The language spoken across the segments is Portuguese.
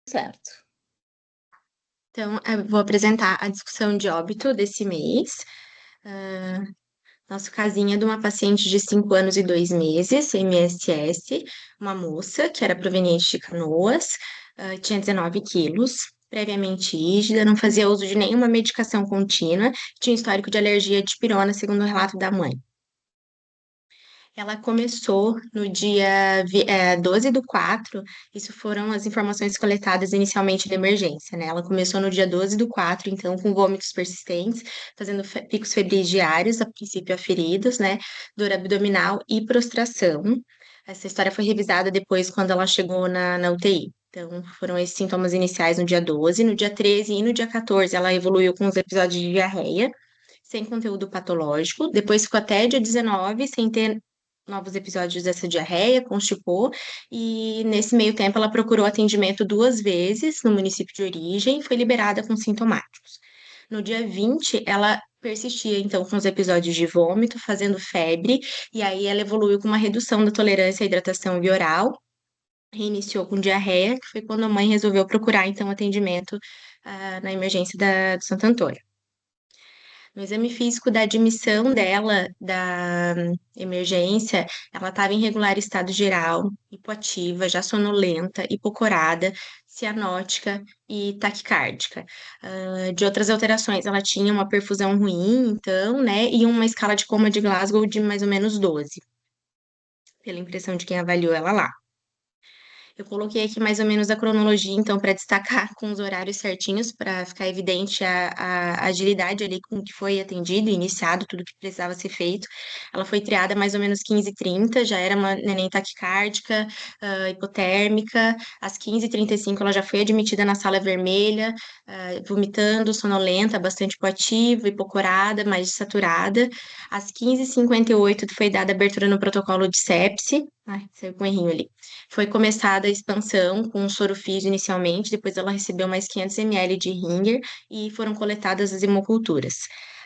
Certo. Então, eu vou apresentar a discussão de óbito desse mês. Ah, Nosso casinho é de uma paciente de 5 anos e 2 meses, MSS, uma moça que era proveniente de Canoas, tinha 19 quilos, previamente rígida, não fazia uso de nenhuma medicação contínua, tinha histórico de alergia de pirona, segundo o relato da mãe. Ela começou no dia 12 do 4. Isso foram as informações coletadas inicialmente da emergência, né? Ela começou no dia 12 do 4, então, com vômitos persistentes, fazendo picos febris diários, a princípio aferidos, né? Dor abdominal e prostração. Essa história foi revisada depois, quando ela chegou na UTI. Então, foram esses sintomas iniciais no dia 12. No dia 13 e no dia 14, ela evoluiu com os episódios de diarreia, sem conteúdo patológico. Depois ficou até dia 19 sem ter novos episódios dessa diarreia, constipou, e nesse meio tempo ela procurou atendimento 2 vezes no município de origem e foi liberada com sintomáticos. No dia 20, ela persistia então com os episódios de vômito, fazendo febre, e aí ela evoluiu com uma redução da tolerância à hidratação oral, reiniciou com diarreia, que foi quando a mãe resolveu procurar então atendimento na emergência do Santo Antônio. No exame físico da admissão dela da emergência, ela estava em regular estado geral, hipoativa, já sonolenta, hipocorada, cianótica e taquicárdica. De outras alterações, ela tinha uma perfusão ruim, então, né, e uma escala de coma de Glasgow de mais ou menos 12, pela impressão de quem avaliou ela lá. Eu coloquei aqui mais ou menos a cronologia, então, para destacar com os horários certinhos, para ficar evidente a agilidade ali com que foi atendido, iniciado, tudo que precisava ser feito. Ela foi triada mais ou menos 15h30, já era uma neném taquicárdica, hipotérmica. Às 15h35, ela já foi admitida na sala vermelha, vomitando, sonolenta, bastante hipoativa, hipocorada, mais saturada. Às 15h58, foi dada abertura no protocolo de sepse. Ai, saiu com um errinho ali. Foi começada a expansão com sorofísio inicialmente, depois ela recebeu mais 500 ml de Ringer e foram coletadas as hemoculturas.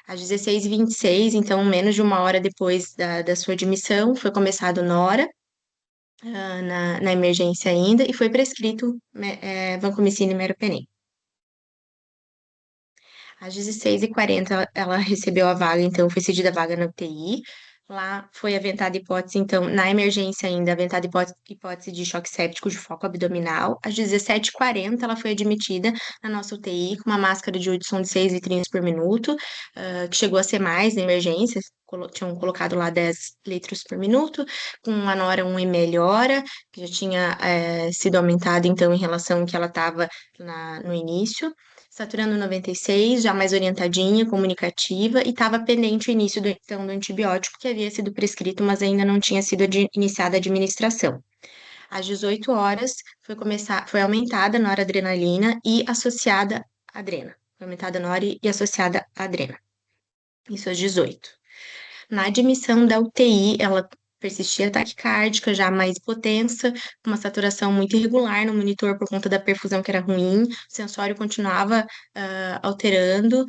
Às 16h26, então menos de uma hora depois da sua admissão, foi começado Nora, na emergência ainda, e foi prescrito vancomicina e meropenem. Às 16h40, ela recebeu a vaga, então foi cedida a vaga na UTI. Lá foi aventada hipótese, então, na emergência ainda, aventada hipótese de choque séptico de foco abdominal. Às 17h40, ela foi admitida na nossa UTI com uma máscara de Hudson de 6 litrinhos por minuto, que chegou a ser mais na emergência, tinham colocado lá 10 litros por minuto, com a Nora 1 ml hora, que já tinha sido aumentada, então, em relação ao que ela estava no início. Saturando 96, já mais orientadinha, comunicativa, e estava pendente o início do antibiótico que havia sido prescrito, mas ainda não tinha sido iniciada a administração. Às 18 horas, foi aumentada a noradrenalina e associada à adrena. Foi aumentada a nora e associada à adrena. Isso às 18. Na admissão da UTI, ela persistia taquicárdica, já mais hipotensa, com uma saturação muito irregular no monitor por conta da perfusão que era ruim, o sensório continuava alterando,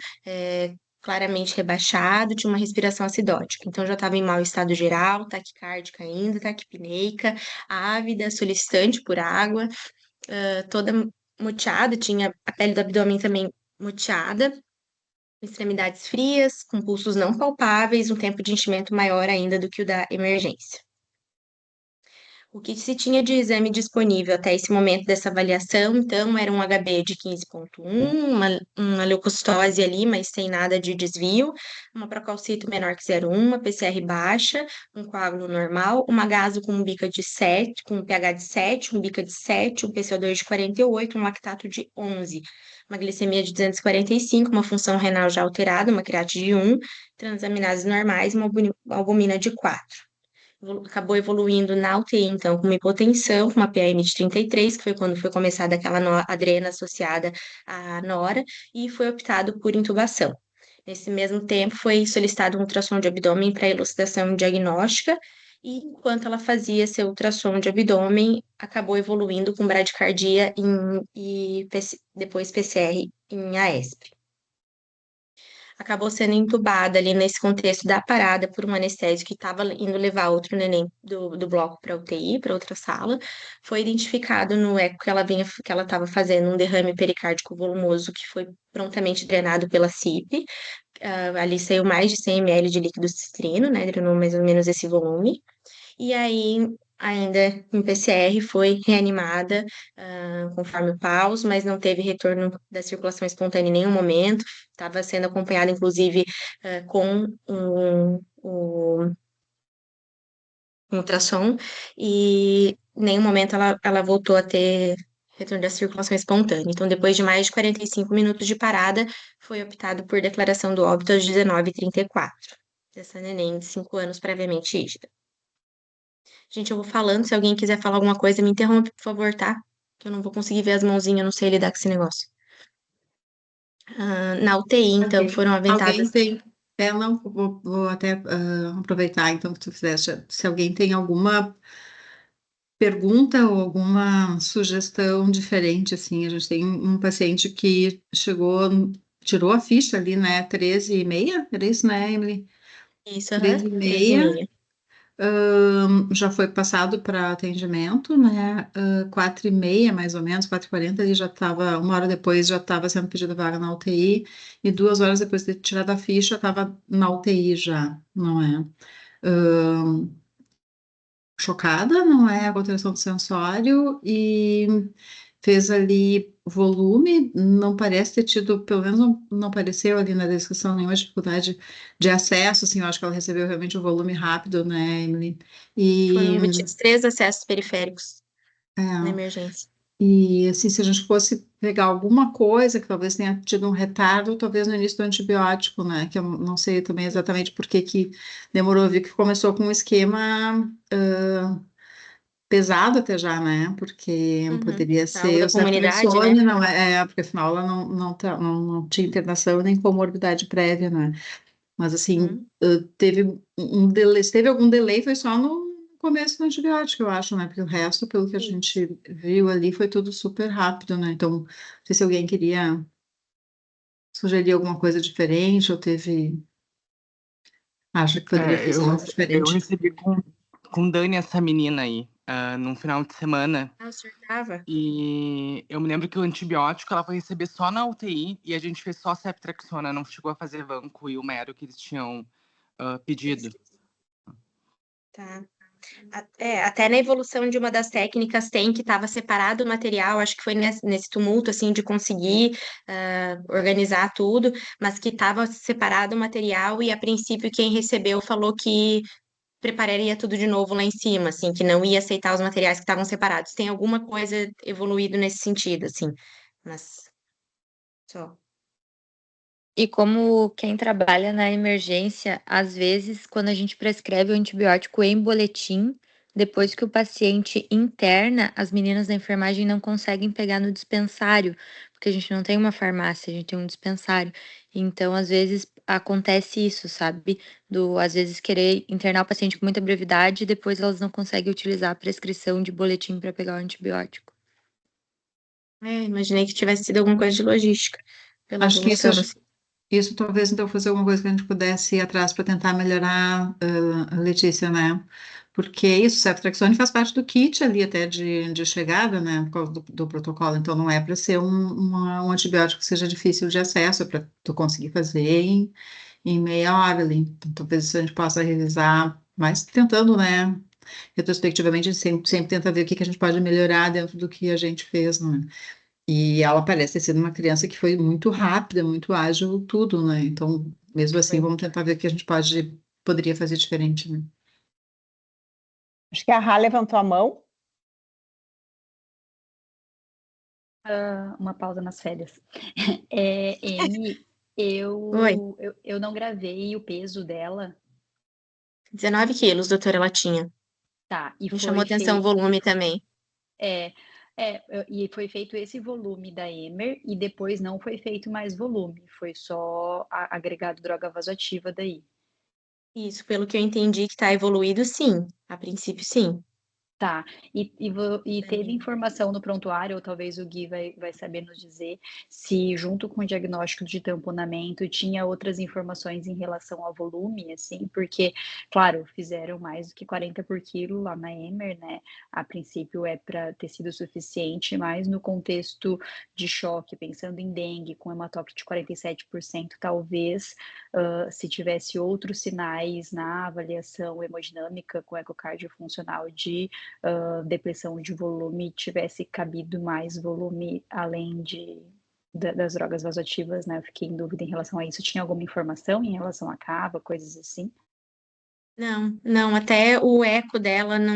claramente rebaixado, tinha uma respiração acidótica. Então já estava em mau estado geral, taquicárdica ainda, taquipneica, ávida, solicitante por água, toda moteada, tinha a pele do abdômen também moteada, extremidades frias, com pulsos não palpáveis, um tempo de enchimento maior ainda do que o da emergência. O que se tinha de exame disponível até esse momento dessa avaliação, então, era um HB de 15,1, uma leucocitose ali, mas sem nada de desvio, uma procalcito menor que 0,1, uma PCR baixa, um coágulo normal, uma gaso com um bica de 7, com um pH de 7, um bica de 7, um PCO2 de 48, um lactato de 11, uma glicemia de 245, uma função renal já alterada, uma creatina de 1, transaminases normais, uma albumina de 4. Acabou evoluindo na UTI, então, com uma hipotensão, com uma PM de 33, que foi quando foi começada aquela adrena associada à nora, e foi optado por intubação. Nesse mesmo tempo, foi solicitado um ultrassom de abdômen para elucidação diagnóstica, e enquanto ela fazia seu ultrassom de abdômen, acabou evoluindo com bradicardia e depois PCR em AESP. acabou sendo entubada ali nesse contexto da parada por um anestésico que estava indo levar outro neném do bloco para UTI, para outra sala. Foi identificado no eco que ela estava fazendo um derrame pericárdico volumoso que foi prontamente drenado pela CIP. Ali saiu mais de 100 ml de líquido citrino, né? Drenou mais ou menos esse volume. E aí, ainda em PCR, foi reanimada, conforme o paus, mas não teve retorno da circulação espontânea em nenhum momento. Estava sendo acompanhada, inclusive, com um ultrassom, e em nenhum momento ela voltou a ter retorno da circulação espontânea. Então, depois de mais de 45 minutos de parada, foi optado por declaração do óbito às 19h34, dessa neném de 5 anos previamente rígida. Gente, eu vou falando, se alguém quiser falar alguma coisa, me interrompe, por favor, tá? Que eu não vou conseguir ver as mãozinhas, eu não sei lidar com esse negócio. Na UTI, então, Ok. foram Alguém aventadas. tem. Não, vou até aproveitar então que tu fizeste. Se alguém tem alguma pergunta ou alguma sugestão diferente, assim, a gente tem um paciente que chegou, tirou a ficha ali, né? 13h30, era isso, né, Emily? Isso, aham, 13h30. 13h30. Já foi passado para atendimento, né? 4h30, mais ou menos, 4h40, ele já estava, uma hora depois já estava sendo pedida vaga na UTI, e 2 horas depois de ter tirado a ficha, estava na UTI já, não é? Chocada, não é? A alteração do sensório, e fez ali volume, não parece ter tido, pelo menos não apareceu ali na descrição nenhuma dificuldade de acesso, assim, eu acho que ela recebeu realmente o volume rápido, né, Emily? E, Foram obtidos 3 acessos periféricos na é, emergência. e assim, se a gente fosse pegar alguma coisa que talvez tenha tido um retardo, talvez no início do antibiótico, né, que eu não sei também exatamente por que que demorou, eu vi que começou com um esquema pesado até já, né? Porque Uhum. poderia Algo ser da o comunidade, né? ceftriaxone, não porque afinal ela não tinha internação nem comorbidade prévia, né? Mas assim, Uhum. teve um delay, se teve algum delay foi só no começo do antibiótico, eu acho, né? Porque o resto, pelo que a Isso. gente viu ali, foi tudo super rápido, né? Então, não sei se alguém queria sugerir alguma coisa diferente ou acha que poderia É, fazer eu, algo eu diferente. recebi com Dani essa menina aí, num final de semana. Ah, o senhor tava? E eu me lembro que o antibiótico ela foi receber só na UTI e a gente fez só ceftriaxona, não chegou a fazer vanco e o mero que eles tinham pedido. Tá. Até na evolução de uma das técnicas tem que estava separado o material, acho que foi nesse tumulto assim de conseguir organizar tudo, mas que estava separado o material e a princípio quem recebeu falou que prepararia tudo de novo lá em cima, assim, que não ia aceitar os materiais que estavam separados. Tem alguma coisa evoluído nesse sentido, assim, mas só. E como quem trabalha na emergência, às vezes, quando a gente prescreve o antibiótico em boletim, depois que o paciente interna, as meninas da enfermagem não conseguem pegar no dispensário, porque a gente não tem uma farmácia, a gente tem um dispensário. Então, às vezes, acontece isso, sabe? Às vezes, querer internar o paciente com muita brevidade e depois elas não conseguem utilizar a prescrição de boletim para pegar o antibiótico. Imaginei que tivesse sido alguma coisa de logística, pela Acho que evolução, assim. isso talvez então fosse alguma coisa que a gente pudesse ir atrás para tentar melhorar, Letícia, né? Porque isso, ceftriaxone faz parte do kit ali até de chegada, né? Por causa do protocolo. Então não é para ser um antibiótico que seja difícil de acesso, é para tu conseguir fazer em meia hora ali. Então talvez a gente possa revisar, mas tentando, né? Retrospectivamente, a gente sempre tenta ver o que que a gente pode melhorar dentro do que a gente fez, né? E ela parece ter sido uma criança que foi muito rápida, muito ágil, tudo, né? Então, mesmo assim, Foi. vamos tentar ver o que a gente poderia fazer diferente, né? Acho que a Rá levantou a mão. Uma pausa nas férias. Amy, Oi, eu não gravei o peso dela, 19 quilos, doutora Latinha. tá? E Me chamou foi atenção o feito, volume também. é, e foi feito esse volume da Emer e depois não foi feito mais volume, foi só agregado droga vasoativa daí. Isso, pelo que eu entendi que está evoluído, sim. A princípio, sim. Tá. E teve Entendi. informação no prontuário, ou talvez o Gui vai saber nos dizer, se junto com o diagnóstico de tamponamento tinha outras informações em relação ao volume, assim, porque, claro, fizeram mais do que 40 por quilo lá na Emer, né? A princípio é para ter sido suficiente, mas no contexto de choque, pensando em dengue, com hematócrito de 47%, talvez, se tivesse outros sinais na avaliação hemodinâmica com ecocardio funcional de depressão de volume, tivesse cabido mais volume além das drogas vasoativas, né? Eu fiquei em dúvida em relação a isso. Tinha alguma informação em relação à cava, coisas assim? Não, não, até o eco dela, não,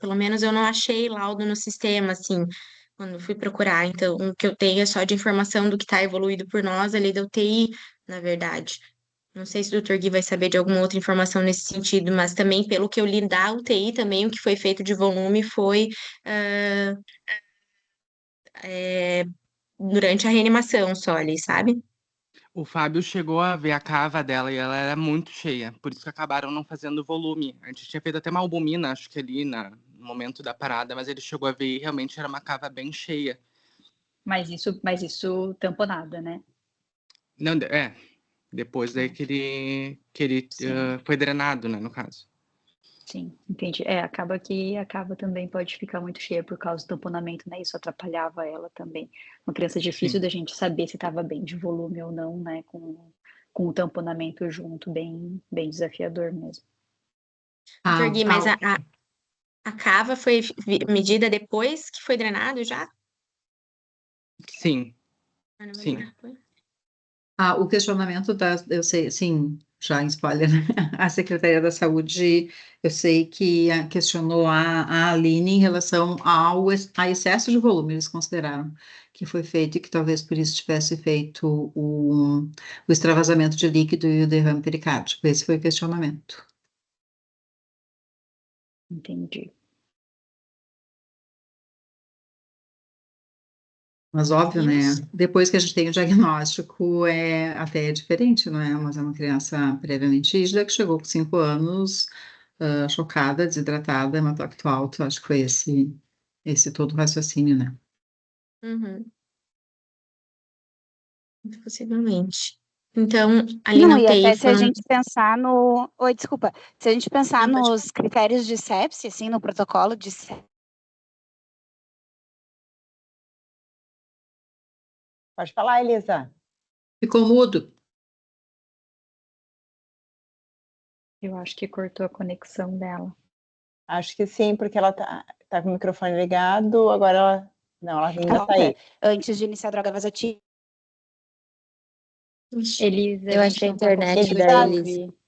pelo menos eu não achei laudo no sistema, assim, quando fui procurar. Então, o que eu tenho é só de informação do que está evoluído por nós ali da UTI, na verdade. Não sei se o Dr. Gui vai saber de alguma outra informação nesse sentido, mas também, pelo que eu li da UTI, também o que foi feito de volume foi ah, durante a reanimação só ali, sabe? O Fábio chegou a ver a cava dela e ela era muito cheia, por isso que acabaram não fazendo volume. A gente tinha feito até uma albumina, acho que ali no momento da parada, mas ele chegou a ver e realmente era uma cava bem cheia. Mas isso tamponada, né? Não, depois daí que ele Sim, foi drenado, né, no caso. sim, entendi. Acaba que a cava também pode ficar muito cheia por causa do tamponamento, né? Isso atrapalhava ela também. Uma criança difícil Sim, da gente saber se estava bem de volume ou não, né? Com o tamponamento junto, bem, bem desafiador mesmo. Dr. Ah, Gui, mas ah, a cava foi medida depois que foi drenado já? sim, Ana sim. Maria, foi? o questionamento eu sei, sim, já em spoiler, né? A Secretaria da Saúde, eu sei que questionou a Aline em relação a excesso de volume, eles consideraram que foi feito e que talvez por isso tivesse feito o extravasamento de líquido e o derrame pericárdico. Esse foi o questionamento. Entendi. Mas óbvio, né? Vimos? Depois que a gente tem o diagnóstico, até diferente, não é? Mas é uma criança previamente rígida que chegou com 5 anos, chocada, desidratada, hematócrito alto. Acho que foi esse todo o raciocínio, né? Uhum, possivelmente. Então, ali na Não, e UTI até se a foram. gente pensar no. Oi, desculpa. Se a gente pensar Não, pode nos critérios de sepse, assim, no protocolo de sepse. Pode falar, Elisa. Ficou mudo. Eu acho que cortou a conexão dela. Acho que sim, porque ela tá com o microfone ligado, agora ela. Não, ela ainda tá aí. Antes de iniciar a droga vasoativa. Ixi, Elisa, a Eu acho que gente a não está internet conseguindo da te Elisa, Elise. ouvir.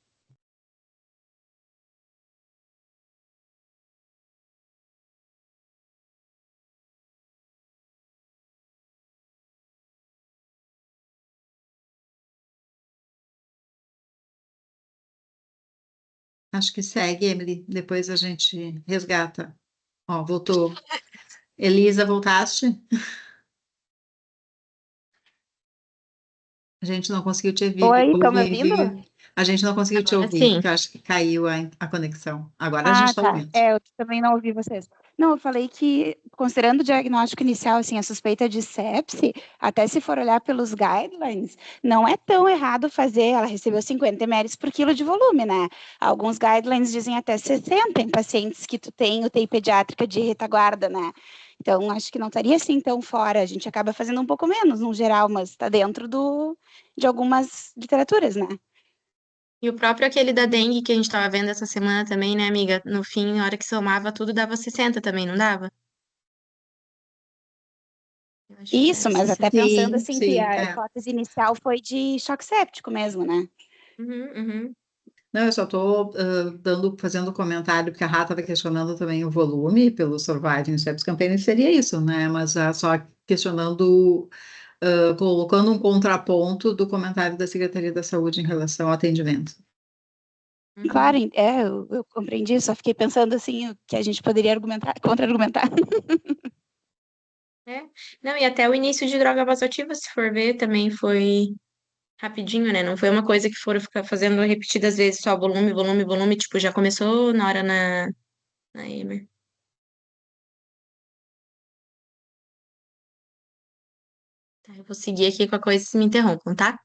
Acho que segue, Emily. Depois a gente resgata. Ó, voltou. Elisa, voltaste? A gente não conseguiu te oi, estão me ouvindo? ouvir. A gente não conseguiu te agora ouvir, sim. porque eu acho que caiu a conexão. Agora a gente Ah, está tá. ouvindo. Eu também não ouvi vocês. Não, eu falei que, considerando o diagnóstico inicial, assim, a suspeita de sepse, até se for olhar pelos guidelines, não é tão errado fazer, ela recebeu 50 ml por quilo de volume, né? Alguns guidelines dizem até 60 em pacientes que tu tem UTI pediátrica de retaguarda, né? Então, acho que não estaria assim tão fora. A gente acaba fazendo um pouco menos, no geral, mas está dentro de algumas literaturas, né? E o próprio aquele da dengue que a gente tava vendo essa semana também, né, amiga? No fim, na hora que somava tudo, dava 60 também, não dava? Eu acho que Isso, era mas até 60. pensando Sim, assim que sim, a hipótese inicial foi de choque séptico mesmo, né? Uhum, uhum. Não, eu só estou fazendo comentário, porque a Rá estava questionando também o volume pelo Surviving Sepsis Campaign, seria isso, né? Mas só questionando, colocando um contraponto do comentário da Secretaria da Saúde em relação ao atendimento. Claro, Uhum. eu compreendi, só fiquei pensando assim, o que a gente poderia argumentar, contra-argumentar. É. Não, e até o início de droga vasoativa, se for ver, também foi rapidinho, né? Não foi uma coisa que foram ficar fazendo repetidas vezes, só volume, volume, volume, tipo, já começou na hora na Emer. Tá, eu vou seguir aqui com a coisa, se me interrompam, tá?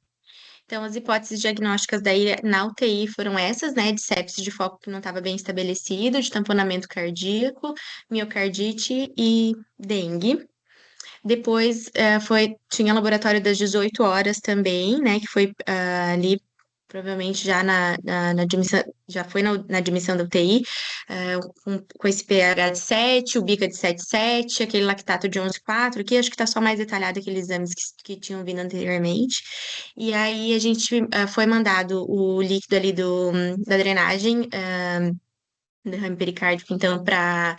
Então, as hipóteses diagnósticas daí na UTI foram essas, né? De sepsis de foco que não estava bem estabelecido, de tamponamento cardíaco, miocardite e dengue. Depois tinha laboratório das 18 horas também, né? Que foi ali, provavelmente já na admissão, já foi na admissão da UTI, com esse pH de 7, o bica de 7,7, aquele lactato de 11,4, que acho que está só mais detalhado aqueles exames que tinham vindo anteriormente. E aí a gente foi mandado o líquido ali da drenagem, derrame pericárdico, então, para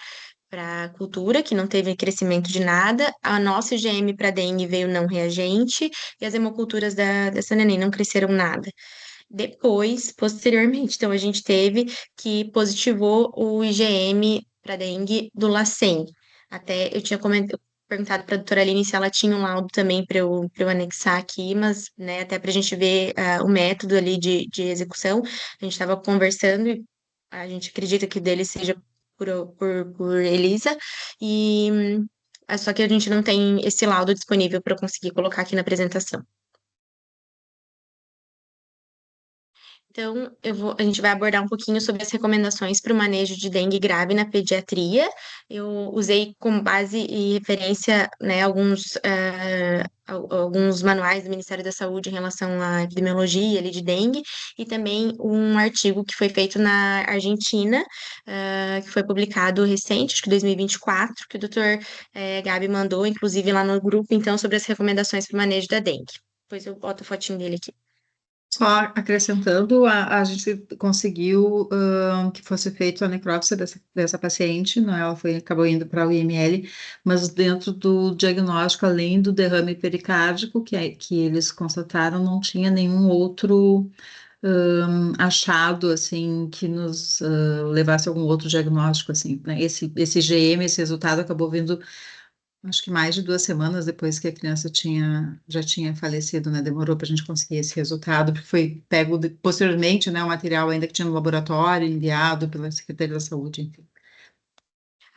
cultura, que não teve crescimento de nada. A nossa IgM para dengue veio não reagente e as hemoculturas dessa neném não cresceram nada. Depois, posteriormente, então a gente teve que positivou o IgM para dengue do LACEN. Até eu tinha perguntado para a doutora Aline se ela tinha um laudo também para eu anexar aqui, mas, né, até para a gente ver o método ali de execução, a gente estava conversando e a gente acredita que o dele seja por Elisa, e só que a gente não tem esse laudo disponível para eu conseguir colocar aqui na apresentação. Então, a gente vai abordar um pouquinho sobre as recomendações para o manejo de dengue grave na pediatria. Eu usei como base e referência, né, alguns manuais do Ministério da Saúde em relação à epidemiologia ali de dengue, e também um artigo que foi feito na Argentina, que foi publicado recente, acho que 2024, que o doutor Gabi mandou, inclusive lá no grupo, então, sobre as recomendações para o manejo da dengue. Depois eu boto a fotinho dele aqui. Só acrescentando, a gente conseguiu que fosse feita a necrópsia dessa paciente, não, ela acabou indo para o IML, mas dentro do diagnóstico, além do derrame pericárdico, que eles constataram, não tinha nenhum outro achado, assim, que nos levasse a algum outro diagnóstico, assim, né? Esse IgM, esse resultado acabou vindo, acho que mais de 2 semanas depois que a criança já tinha falecido, né? Demorou para a gente conseguir esse resultado, porque foi pego posteriormente, né? O material ainda que tinha no laboratório, enviado pela Secretaria da Saúde, enfim.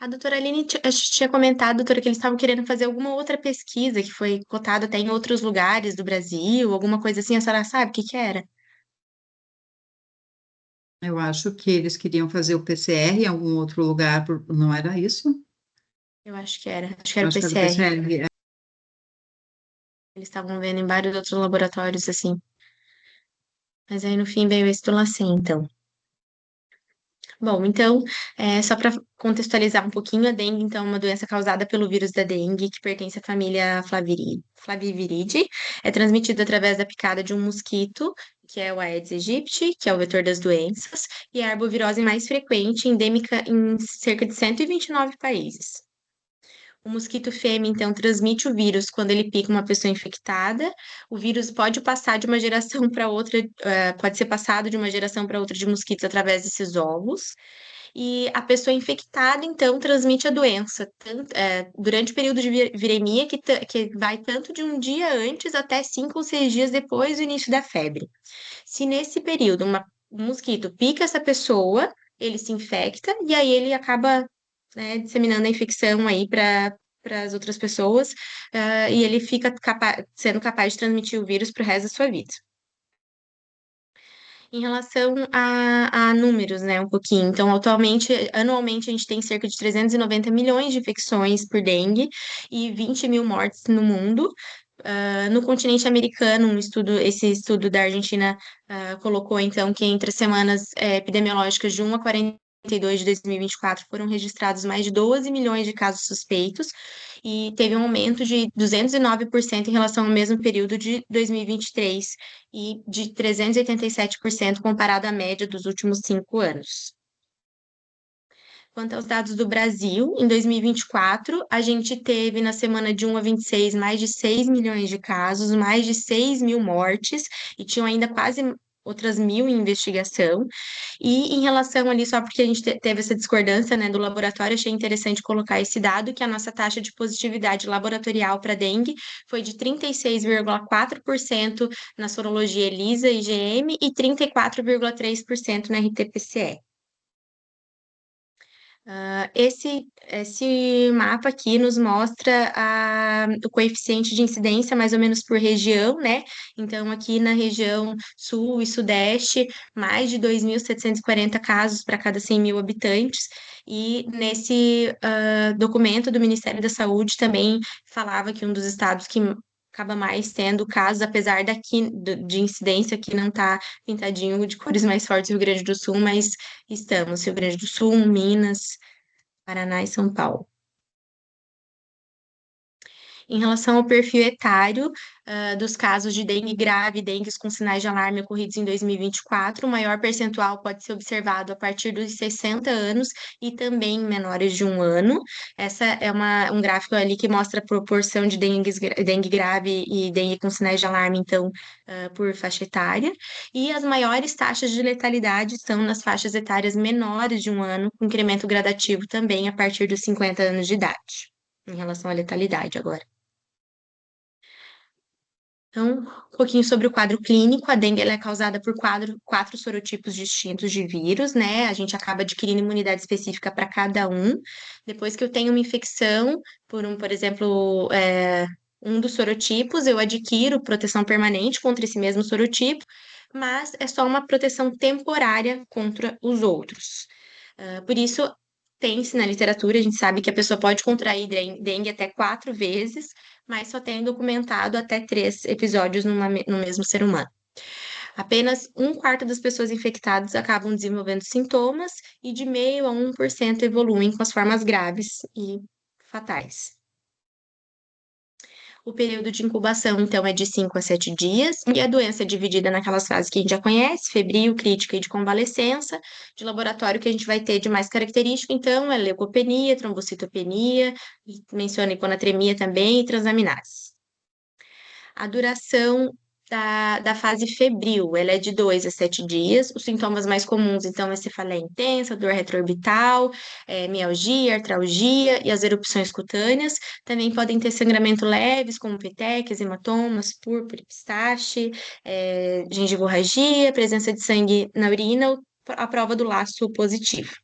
A doutora Aline tinha comentado, doutora, que eles estavam querendo fazer alguma outra pesquisa que foi cotada até em outros lugares do Brasil, alguma coisa assim. A senhora sabe o que que era? Eu acho que eles queriam fazer o PCR em algum outro lugar, não era isso? Eu acho que era. Acho que era o Acho que era o PCR. PCR. Eles estavam vendo em vários outros laboratórios, assim. Mas aí, no fim, veio esse do LACEN, então. Bom, então, só para contextualizar um pouquinho, a dengue, então, é uma doença causada pelo vírus da dengue, que pertence à família Flaviviridae. É transmitida através da picada de um mosquito, que é o Aedes aegypti, que é o vetor das doenças, e é a arbovirose mais frequente, endêmica em cerca de 129 países. O mosquito fêmea, então, transmite o vírus quando ele pica uma pessoa infectada. O vírus pode passar de uma geração para outra, pode ser passado de uma geração para outra de mosquitos através desses ovos. E a pessoa infectada, então, transmite a doença durante o período de viremia, que vai tanto de um dia antes até 5 ou 6 dias depois do início da febre. Se nesse período um mosquito pica essa pessoa, ele se infecta e aí ele acaba, né, disseminando a infecção aí para as outras pessoas, e ele fica sendo capaz de transmitir o vírus para o resto da sua vida. Em relação a números, né, um pouquinho. Então, anualmente, a gente tem cerca de 390 milhões de infecções por dengue e 20 mil mortes no mundo. No continente americano, esse estudo da Argentina colocou, então, que entre as semanas epidemiológicas de 1 a 42 de 2024 foram registrados mais de 12 milhões de casos suspeitos e teve um aumento de 209% em relação ao mesmo período de 2023 e de 387% comparado à média dos últimos 5 anos. Quanto aos dados do Brasil, em 2024, a gente teve na semana de 1 a 26 mais de 6 milhões de casos, mais de 6 mil mortes, e tinham ainda quase outras 1.000 em investigação. E em relação ali, só porque a gente teve essa discordância, né, do laboratório, achei interessante colocar esse dado, que a nossa taxa de positividade laboratorial para dengue foi de 36,4% na sorologia ELISA e IgM e 34,3% na RT-PCR. Esse mapa aqui nos mostra o coeficiente de incidência mais ou menos por região, né? Então, aqui na região sul e sudeste, mais de 2.740 casos para cada 100 mil habitantes. E nesse documento do Ministério da Saúde também falava que um dos estados que acaba mais tendo casos, apesar de incidência que não está pintadinho de cores mais fortes, Rio Grande do Sul, mas estamos, Rio Grande do Sul, Minas, Paraná e São Paulo. Em relação ao perfil etário, dos casos de dengue grave e dengues com sinais de alarme ocorridos em 2024, o maior percentual pode ser observado a partir dos 60 anos e também em menores de 1 ano. Essa é um gráfico ali que mostra a proporção de dengue grave e dengue com sinais de alarme, então, por faixa etária. E as maiores taxas de letalidade estão nas faixas etárias menores de 1 ano, com incremento gradativo também a partir dos 50 anos de idade, em relação à letalidade agora. Então, um pouquinho sobre o quadro clínico. A dengue ela é causada por quatro sorotipos distintos de vírus, né? A gente acaba adquirindo imunidade específica para cada um. Depois que eu tenho uma infecção por exemplo, um dos sorotipos, eu adquiro proteção permanente contra esse mesmo sorotipo, mas é só uma proteção temporária contra os outros. Por isso, tem-se na literatura, a gente sabe que a pessoa pode contrair dengue até 4 vezes, mas só tem documentado até 3 episódios no mesmo ser humano. Apenas 1/4 das pessoas infectadas acabam desenvolvendo sintomas e de 0,5% a 1% evoluem com as formas graves e fatais. O período de incubação, então, é de 5 a 7 dias, e a doença é dividida naquelas fases que a gente já conhece, febril, crítica e de convalescença. De laboratório que a gente vai ter de mais característico, então, é leucopenia, trombocitopenia, menciona hiponatremia também e transaminases. A duração da fase febril, ela é de 2 a 7 dias. Os sintomas mais comuns, então, é cefaleia intensa, dor retroorbital, mialgia, artralgia e as erupções cutâneas. Também podem ter sangramento leves, como petequias, hematomas, púrpura, pistache, gengivorragia, presença de sangue na urina ou a prova do laço positivo.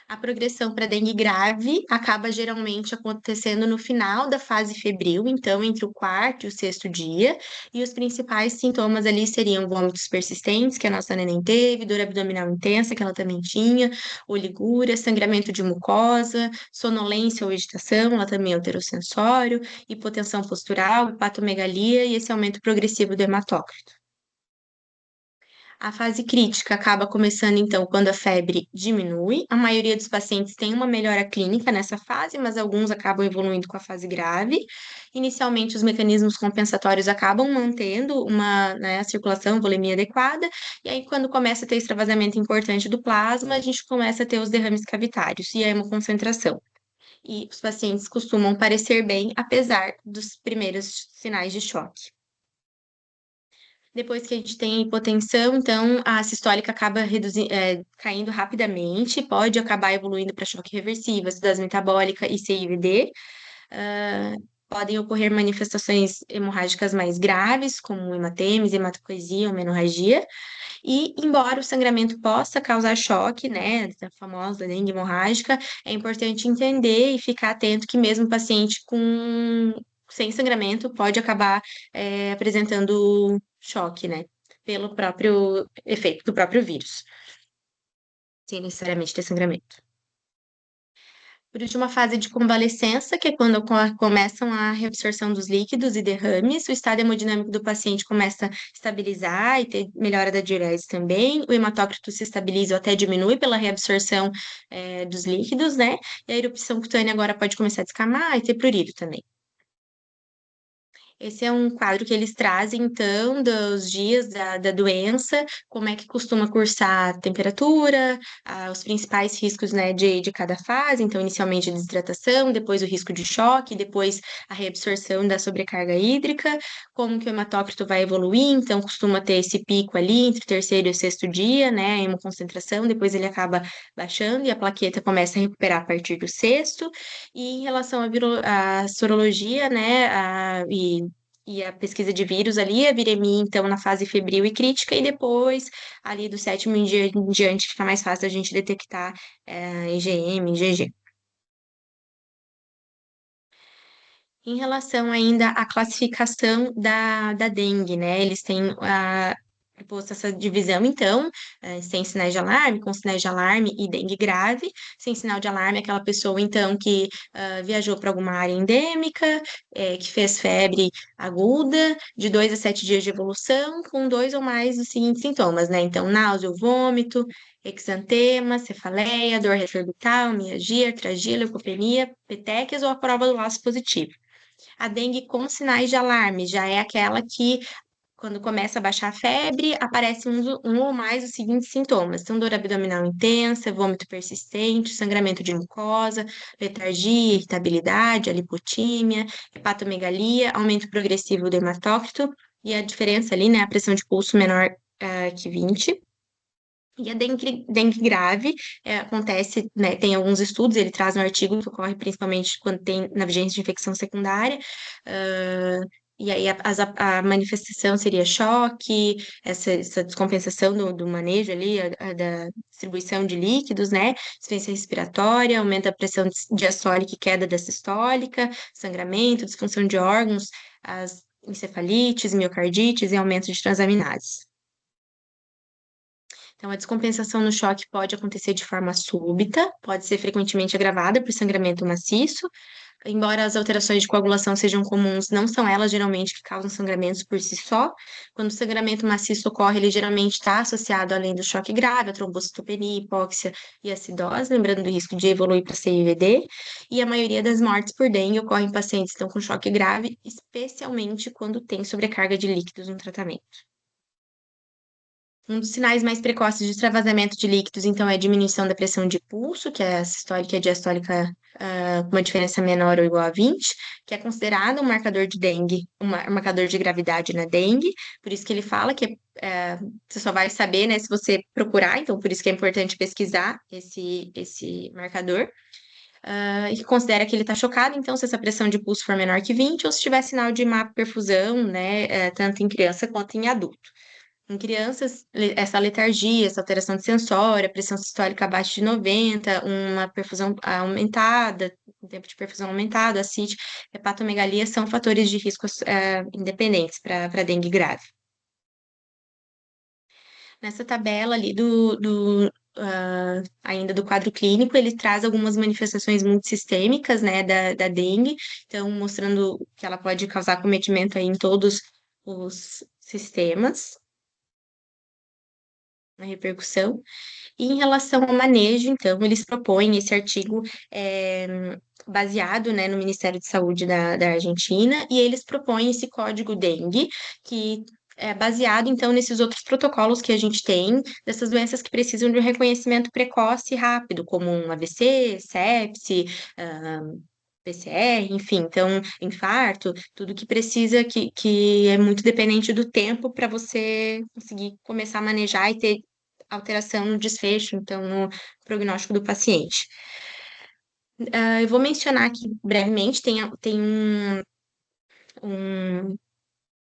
A progressão para dengue grave acaba geralmente acontecendo no final da fase febril, então entre o 4º e o 6º dia, e os principais sintomas ali seriam vômitos persistentes, que a nossa neném teve, dor abdominal intensa, que ela também tinha, oligúria, sangramento de mucosa, sonolência ou agitação, ela também é alterossensório, hipotensão postural, hepatomegalia e esse aumento progressivo do hematócrito. A fase crítica acaba começando, então, quando a febre diminui. A maioria dos pacientes tem uma melhora clínica nessa fase, mas alguns acabam evoluindo com a fase grave. Inicialmente, os mecanismos compensatórios acabam mantendo a circulação, volemia adequada, e aí, quando começa a ter extravasamento importante do plasma, a gente começa a ter os derrames cavitários e a hemoconcentração. E os pacientes costumam parecer bem, apesar dos primeiros sinais de choque. Depois que a gente tem a hipotensão, então a sistólica acaba caindo rapidamente, pode acabar evoluindo para choque reversível, acidose metabólica e CIVD. Podem ocorrer manifestações hemorrágicas mais graves, como hematemes, hematopoiesia ou menorragia. E, embora o sangramento possa causar choque, né, a famosa dengue hemorrágica, é importante entender e ficar atento que mesmo paciente sem sangramento pode acabar apresentando choque, né, pelo próprio efeito do próprio vírus, sem necessariamente ter sangramento. Por último, a fase de convalescença, que é quando começam a reabsorção dos líquidos e derrames, o estado hemodinâmico do paciente começa a estabilizar e ter melhora da diurese também, o hematócrito se estabiliza ou até diminui pela reabsorção dos líquidos, né? E a erupção cutânea agora pode começar a descamar e ter prurido também. Esse é um quadro que eles trazem, então, dos dias da doença, como é que costuma cursar a temperatura, os principais riscos, né, de cada fase, então, inicialmente a desidratação, depois o risco de choque, depois a reabsorção da sobrecarga hídrica, como que o hematócrito vai evoluir, então, costuma ter esse pico ali entre o 3º e o 6º dia, né, a hemoconcentração, depois ele acaba baixando e a plaqueta começa a recuperar a partir do 6º, e em relação à sorologia, né, e e a pesquisa de vírus ali, a viremia, então, na fase febril e crítica, e depois, ali do 7º dia em diante, fica mais fácil a gente detectar IgM, IgG. Em relação ainda à classificação da dengue, né? Eles têm proposto essa divisão, então, sem sinais de alarme, com sinais de alarme e dengue grave. Sem sinal de alarme, aquela pessoa, então, que viajou para alguma área endêmica, que fez febre aguda, de 2 a 7 dias de evolução, com 2 ou mais dos seguintes sintomas, né? Então, náusea ou vômito, exantema, cefaleia, dor retroorbital, mialgia, artralgia, leucopenia, petequias ou a prova do laço positivo. A dengue com sinais de alarme já é aquela que, quando começa a baixar a febre, aparece um ou mais dos seguintes sintomas: então, dor abdominal intensa, vômito persistente, sangramento de mucosa, letargia, irritabilidade, alipotímia, hepatomegalia, aumento progressivo do hematócrito, e a diferença ali, né, a pressão de pulso menor que 20. E a dengue grave acontece, né, tem alguns estudos, ele traz um artigo que ocorre principalmente quando tem na vigência de infecção secundária, e aí a manifestação seria choque, essa descompensação do manejo ali, da distribuição de líquidos, né, insuficiência respiratória, aumento da pressão diastólica e queda da sistólica, sangramento, disfunção de órgãos, as encefalites, miocardites e aumento de transaminases. Então, a descompensação no choque pode acontecer de forma súbita, pode ser frequentemente agravada por sangramento maciço. Embora as alterações de coagulação sejam comuns, não são elas geralmente que causam sangramentos por si só. Quando o sangramento maciço ocorre, ele geralmente está associado, além do choque grave, a trombocitopenia, hipóxia e acidose, lembrando do risco de evoluir para CIVD. E a maioria das mortes por dengue ocorre em pacientes que estão com choque grave, especialmente quando tem sobrecarga de líquidos no tratamento. Um dos sinais mais precoces de extravasamento de líquidos, então, é a diminuição da pressão de pulso, que é a sistólica e a diastólica com uma diferença menor ou igual a 20, que é considerado um marcador de dengue, um marcador de gravidade na dengue, por isso que ele fala que você só vai saber, né, se você procurar, então, por isso que é importante pesquisar esse marcador. E considera que ele está chocado, então, se essa pressão de pulso for menor que 20, ou se tiver sinal de má perfusão, né, tanto em criança quanto em adulto. Em crianças, essa letargia, essa alteração de sensória, pressão sistólica abaixo de 90, uma perfusão aumentada, um tempo de perfusão aumentado, ascite, hepatomegalia são fatores de risco independentes para dengue grave. Nessa tabela ali ainda do quadro clínico, ele traz algumas manifestações multissistêmicas, né, da dengue, então mostrando que ela pode causar acometimento aí em todos os sistemas, na repercussão. E em relação ao manejo, então, eles propõem esse artigo baseado, né, no Ministério de Saúde da Argentina, e eles propõem esse código dengue, que é baseado, então, nesses outros protocolos que a gente tem, dessas doenças que precisam de um reconhecimento precoce e rápido, como um AVC, sepse, PCR, enfim, então, infarto, tudo que precisa, que é muito dependente do tempo para você conseguir começar a manejar e ter alteração no desfecho, então, no prognóstico do paciente. Eu vou mencionar aqui brevemente, tem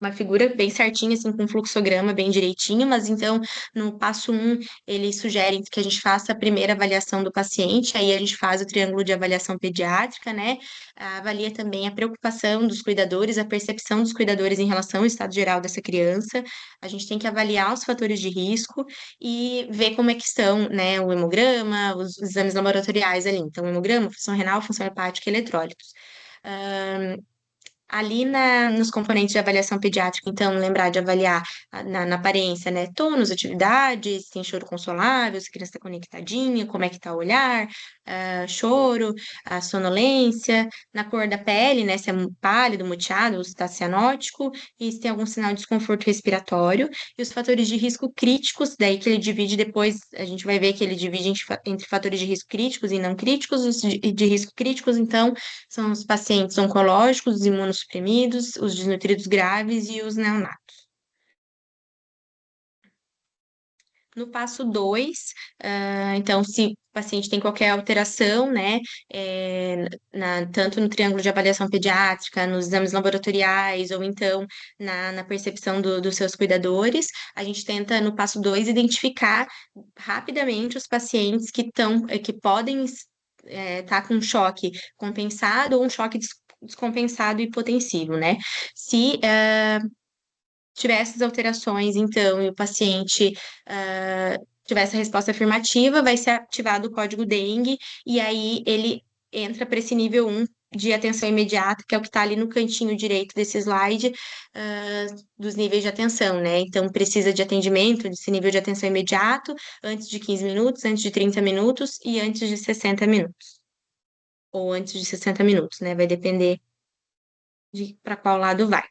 uma figura bem certinha, assim, com um fluxograma bem direitinho, mas então, no passo 1, eles sugerem que a gente faça a primeira avaliação do paciente, aí a gente faz o triângulo de avaliação pediátrica, né? Avalia também a preocupação dos cuidadores, a percepção dos cuidadores em relação ao estado geral dessa criança. A gente tem que avaliar os fatores de risco e ver como é que estão, né, o hemograma, os exames laboratoriais ali. Então, hemograma, função renal, função hepática e eletrólitos. Ali nos componentes de avaliação pediátrica, então, lembrar de avaliar na aparência, né? Tônus, atividade, se tem choro consolável, se a criança está conectadinha, como é que está o olhar, choro, a sonolência, na cor da pele, né? Se é pálido, muteado, ou se está cianótico, e se tem algum sinal de desconforto respiratório, e os fatores de risco críticos, daí que ele divide depois, a gente vai ver que ele divide entre fatores de risco críticos e não críticos, os de risco críticos, então, são os pacientes oncológicos, os imunossuprimidos, os desnutridos graves e os neonatos. No passo 2, então, se o paciente tem qualquer alteração, né, tanto no triângulo de avaliação pediátrica, nos exames laboratoriais, ou então na percepção dos seus cuidadores, a gente tenta, no passo 2, identificar rapidamente os pacientes que podem estar com um choque compensado ou um choque descompensado e hipotensivo, né? Se tiver essas alterações, então, e o paciente tiver essa resposta afirmativa, vai ser ativado o código dengue, e aí ele entra para esse nível 1 de atenção imediata, que é o que está ali no cantinho direito desse slide, dos níveis de atenção, né? Então, precisa de atendimento desse nível de atenção imediato, antes de 15 minutos, antes de 30 minutos e antes de 60 minutos. Ou antes de 60 minutos, né? Vai depender de para qual lado vai.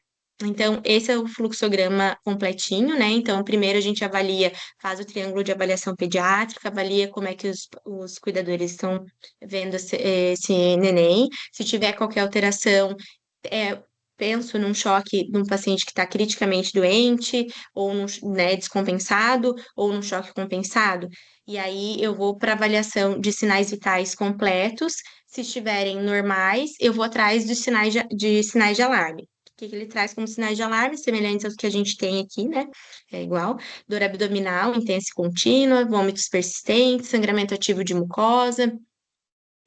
Então, esse é o fluxograma completinho, né? Então, primeiro a gente avalia, faz o triângulo de avaliação pediátrica, avalia como é que os cuidadores estão vendo esse neném. Se tiver qualquer alteração, penso num choque de um paciente que está criticamente doente, ou né, descompensado, ou num choque compensado. E aí eu vou para avaliação de sinais vitais completos. Se estiverem normais, eu vou atrás de sinais de alarme. O que ele traz como sinais de alarme, semelhantes aos que a gente tem aqui, né? É igual. Dor abdominal intensa e contínua, vômitos persistentes, sangramento ativo de mucosa,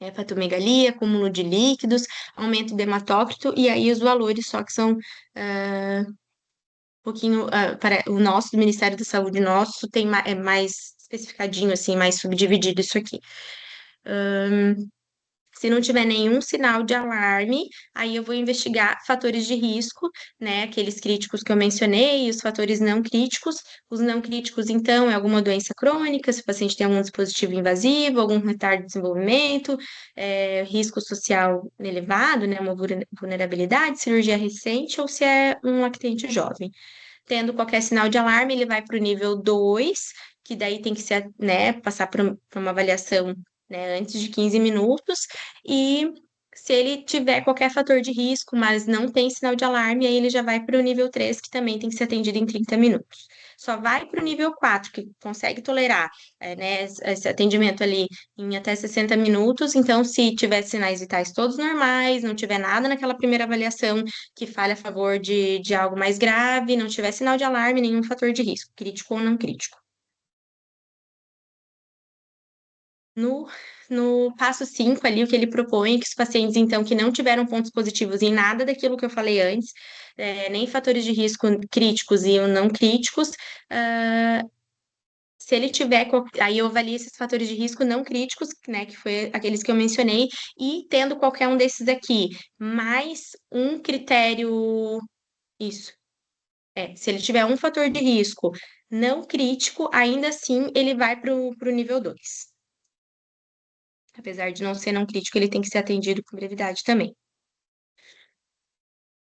hepatomegalia, acúmulo de líquidos, aumento do hematócrito, e aí os valores só que são um pouquinho, para o nosso, do Ministério da Saúde nosso, é mais especificadinho, assim, mais subdividido isso aqui. Se não tiver nenhum sinal de alarme, aí eu vou investigar fatores de risco, né? Aqueles críticos que eu mencionei, os fatores não críticos. Os não críticos, então, é alguma doença crônica, se o paciente tem algum dispositivo invasivo, algum retardo de desenvolvimento, risco social elevado, né? Uma vulnerabilidade, cirurgia recente, ou se é um lactente jovem. Tendo qualquer sinal de alarme, ele vai para o nível 2, que daí tem que ser, né, passar por uma avaliação, né, antes de 15 minutos, e se ele tiver qualquer fator de risco, mas não tem sinal de alarme, aí ele já vai para o nível 3, que também tem que ser atendido em 30 minutos. Só vai para o nível 4, que consegue tolerar, né, esse atendimento ali em até 60 minutos, então se tiver sinais vitais todos normais, não tiver nada naquela primeira avaliação que fale a favor de algo mais grave, não tiver sinal de alarme, nenhum fator de risco, crítico ou não crítico. No passo 5 ali, o que ele propõe é que os pacientes, então, que não tiveram pontos positivos em nada daquilo que eu falei antes, nem fatores de risco críticos e não críticos, se ele tiver, aí eu avalio esses fatores de risco não críticos, né, que foi aqueles que eu mencionei, e tendo qualquer um desses aqui, mais um critério, isso, se ele tiver um fator de risco não crítico, ainda assim ele vai para o nível 2. Apesar de não ser não crítico, ele tem que ser atendido com brevidade também.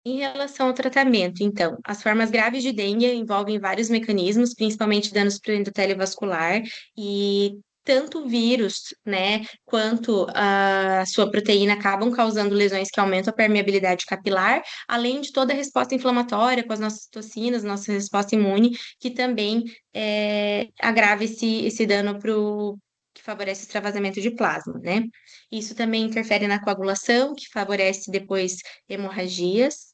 Em relação ao tratamento, então, as formas graves de dengue envolvem vários mecanismos, principalmente danos para o endotélio vascular, e tanto o vírus, né, quanto a sua proteína acabam causando lesões que aumentam a permeabilidade capilar, além de toda a resposta inflamatória com as nossas toxinas, nossa resposta imune, que também agrava esse dano que favorece o extravasamento de plasma, né? Isso também interfere na coagulação, que favorece depois hemorragias.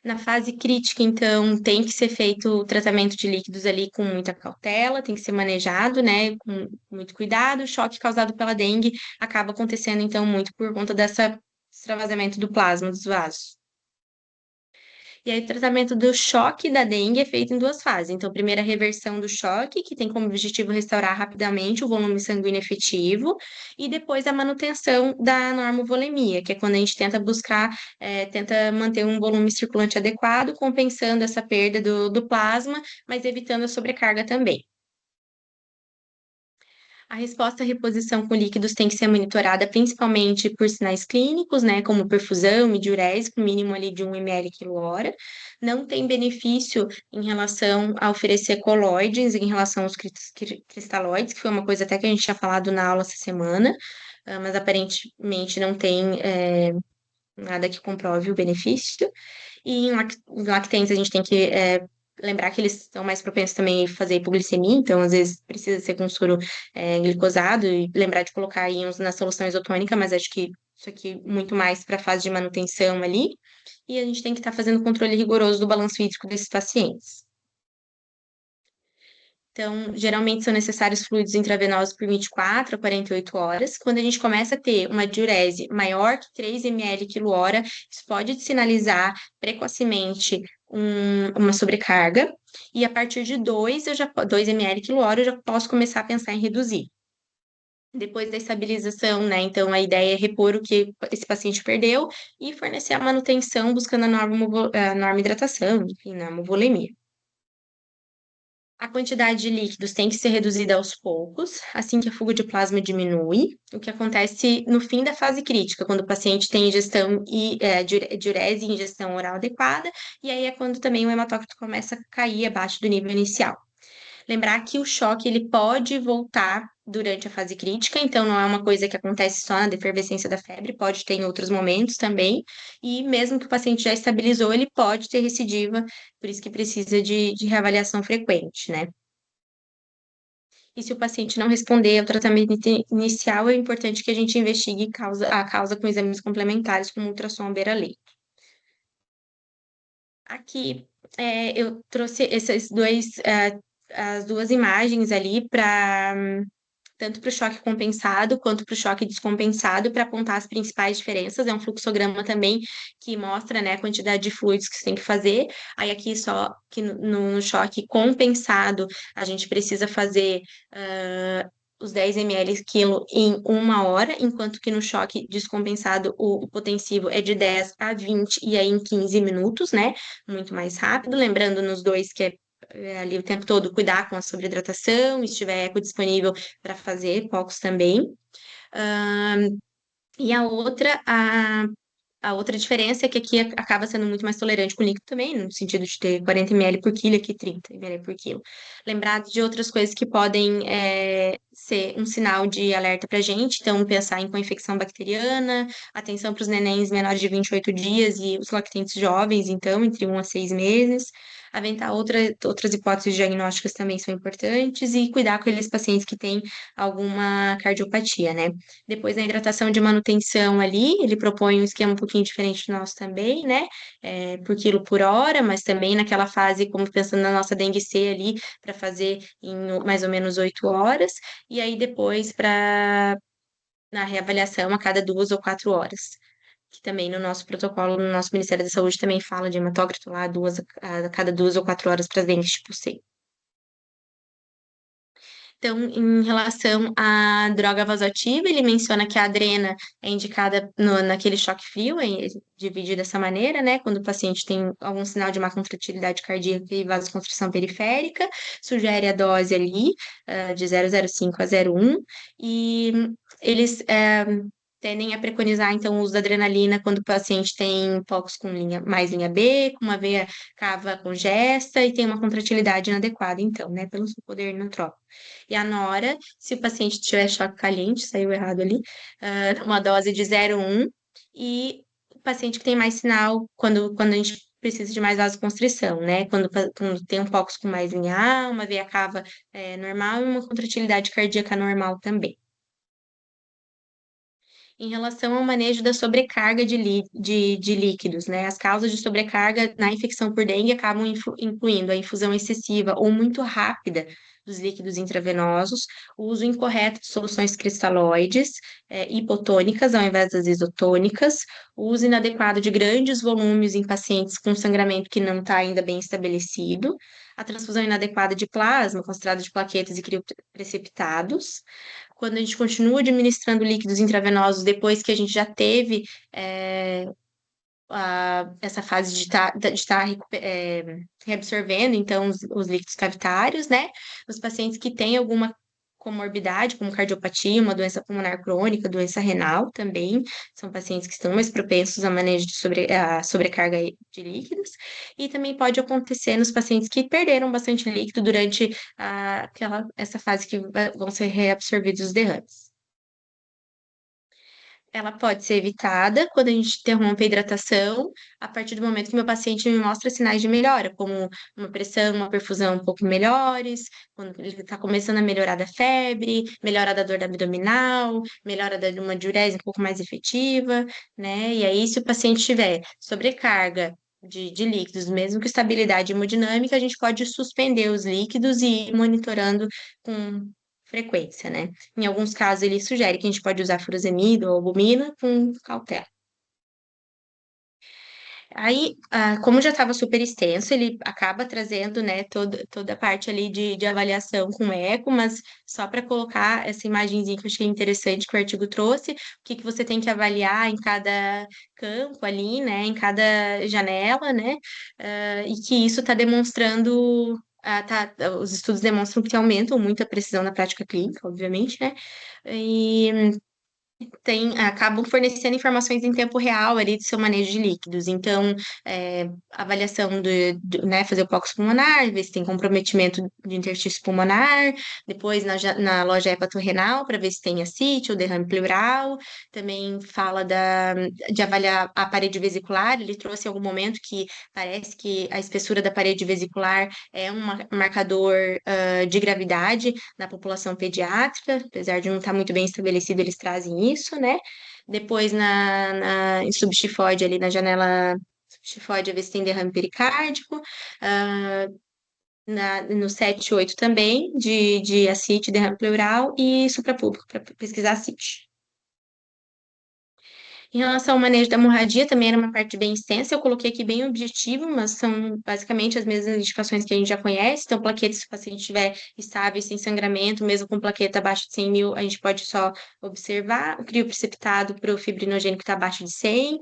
Na fase crítica, então, tem que ser feito o tratamento de líquidos ali com muita cautela, tem que ser manejado, né, com muito cuidado. O choque causado pela dengue acaba acontecendo, então, muito por conta desse extravasamento do plasma dos vasos. E aí, o tratamento do choque da dengue é feito em duas fases. Então, primeiro, a reversão do choque, que tem como objetivo restaurar rapidamente o volume sanguíneo efetivo, e depois a manutenção da normovolemia, que é quando a gente tenta tenta manter um volume circulante adequado, compensando essa perda do plasma, mas evitando a sobrecarga também. A resposta à reposição com líquidos tem que ser monitorada principalmente por sinais clínicos, né, como perfusão, midiurese, com mínimo ali de 1 ml quilo-hora. Não tem benefício em relação a oferecer colóides, em relação aos cristalóides, que foi uma coisa até que a gente tinha falado na aula essa semana, mas aparentemente não tem nada que comprove o benefício. E em lactentes a gente tem que lembrar que eles estão mais propensos também a fazer hipoglicemia, então às vezes precisa ser com soro glicosado e lembrar de colocar íons na solução isotônica, mas acho que isso aqui muito mais para a fase de manutenção ali. E a gente tem que estar fazendo controle rigoroso do balanço hídrico desses pacientes. Então, geralmente são necessários fluidos intravenosos por 24 a 48 horas. Quando a gente começa a ter uma diurese maior que 3 ml quilo-hora, isso pode sinalizar precocemente uma sobrecarga. E a partir de 2 ml quilo-hora, eu já posso começar a pensar em reduzir. Depois da estabilização, né? Então, a ideia é repor o que esse paciente perdeu e fornecer a manutenção buscando a norma hidratação, enfim, a normovolemia. A quantidade de líquidos tem que ser reduzida aos poucos, assim que a fuga de plasma diminui, o que acontece no fim da fase crítica, quando o paciente tem ingestão e diurese e ingestão oral adequada, e aí é quando também o hematócrito começa a cair abaixo do nível inicial. Lembrar que o choque ele pode voltar durante a fase crítica, então não é uma coisa que acontece só na defervescência da febre, pode ter em outros momentos também, e mesmo que o paciente já estabilizou, ele pode ter recidiva, por isso que precisa de reavaliação frequente, né? E se o paciente não responder ao tratamento inicial, é importante que a gente investigue a causa com exames complementares, como ultrassom à beira-leito. Aqui, eu trouxe as duas imagens ali tanto para o choque compensado quanto para o choque descompensado, para apontar as principais diferenças. É um fluxograma também que mostra, né, a quantidade de fluidos que você tem que fazer. Aí aqui só que no choque compensado, a gente precisa fazer os 10 ml quilo em 1 hora, enquanto que no choque descompensado o potensivo é de 10 a 20 e aí em 15 minutos, né? Muito mais rápido. Lembrando nos dois que é ali o tempo todo cuidar com a sobreidratação, e se tiver eco disponível para fazer, poucos também. E a outra diferença é que aqui acaba sendo muito mais tolerante com líquido também, no sentido de ter 40 ml por quilo, aqui 30 ml por quilo. Lembrar de outras coisas que podem ser um sinal de alerta para a gente, então pensar em co-infecção bacteriana, atenção para os nenéns menores de 28 dias e os lactentes jovens, então, entre 1 a 6 meses. Aventar outras hipóteses diagnósticas também são importantes e cuidar com aqueles pacientes que têm alguma cardiopatia, né? Depois da hidratação de manutenção ali, ele propõe um esquema um pouquinho diferente do nosso também, né? Por quilo por hora, mas também naquela fase, como pensando na nossa dengue C ali, para fazer em mais ou menos 8 horas, e aí depois na reavaliação a cada 2 ou 4 horas. Que também no nosso protocolo, no nosso Ministério da Saúde também fala de hematócrito lá a cada 2 ou 4 horas para dengue tipo C. Então, em relação à droga vasoativa, ele menciona que a adrena é indicada naquele choque frio, divide dessa maneira, né? Quando o paciente tem algum sinal de má contratilidade cardíaca e vasoconstrição periférica, sugere a dose ali de 0,05 a 0,1, e eles tendem a preconizar, então, o uso da adrenalina quando o paciente tem POCs com mais linha B, com uma veia cava congesta e tem uma contratilidade inadequada, então, né? Pelo seu poder inotrópico. E a nora, se o paciente tiver choque caliente, saiu errado ali, uma dose de 0,1, e o paciente que tem mais sinal, quando a gente precisa de mais vasoconstrição, né? Quando tem um POCs com mais linha A, uma veia cava normal e uma contratilidade cardíaca normal também. Em relação ao manejo da sobrecarga de líquidos, né? As causas de sobrecarga na infecção por dengue acabam incluindo a infusão excessiva ou muito rápida dos líquidos intravenosos, o uso incorreto de soluções cristalóides, hipotônicas ao invés das isotônicas, o uso inadequado de grandes volumes em pacientes com sangramento que não está ainda bem estabelecido, a transfusão inadequada de plasma, concentrado de plaquetas e crioprecipitados. Quando a gente continua administrando líquidos intravenosos depois que a gente já teve essa fase de estar reabsorvendo, então, os líquidos cavitários, né? Os pacientes que têm alguma comorbidade, como cardiopatia, uma doença pulmonar crônica, doença renal também, são pacientes que estão mais propensos a manejo de sobrecarga de líquidos, e também pode acontecer nos pacientes que perderam bastante líquido durante essa fase que vão ser reabsorvidos os derrames. ela pode ser evitada quando a gente interrompe a hidratação, a partir do momento que meu paciente me mostra sinais de melhora, como uma pressão, uma perfusão um pouco melhores, quando ele está começando a melhorar da febre, melhora da dor abdominal, melhora de uma diurese um pouco mais efetiva, né? E aí, se o paciente tiver sobrecarga de líquidos, mesmo com estabilidade hemodinâmica, a gente pode suspender os líquidos e ir monitorando com frequência, né? Em alguns casos, ele sugere que a gente pode usar furosemida ou albumina com cautela. Aí, como já estava super extenso, ele acaba trazendo, né, toda a parte ali de avaliação com eco, mas só para colocar essa imagenzinha que eu achei interessante que o artigo trouxe, o que que você tem que avaliar em cada campo ali, né, em cada janela, né, e que isso está demonstrando, os estudos demonstram que aumentam muito a precisão na prática clínica, obviamente, né, e acabam fornecendo informações em tempo real ali do seu manejo de líquidos. Então, avaliação né, fazer o cóccix pulmonar, ver se tem comprometimento de interstício pulmonar, depois na loja hepatorrenal, para ver se tem ascite ou derrame pleural. Também fala de avaliar a parede vesicular, ele trouxe em algum momento que parece que a espessura da parede vesicular é um marcador de gravidade na população pediátrica, apesar de não estar muito bem estabelecido, eles trazem isso, né? Depois, em subtifoide, ali na janela subtifoide, a ver se tem derrame pericárdico. No 7 e 8 também, de ascite, derrame pleural, e suprapúbico, para pesquisar ascite. Em relação ao manejo da hemorragia, também era uma parte bem extensa, eu coloquei aqui bem objetivo, mas são basicamente as mesmas indicações que a gente já conhece. Então, plaquetas, se o paciente estiver estável, sem sangramento, mesmo com plaqueta abaixo de 100 mil, a gente pode só observar. O crio precipitado para o fibrinogênio que está abaixo de 100.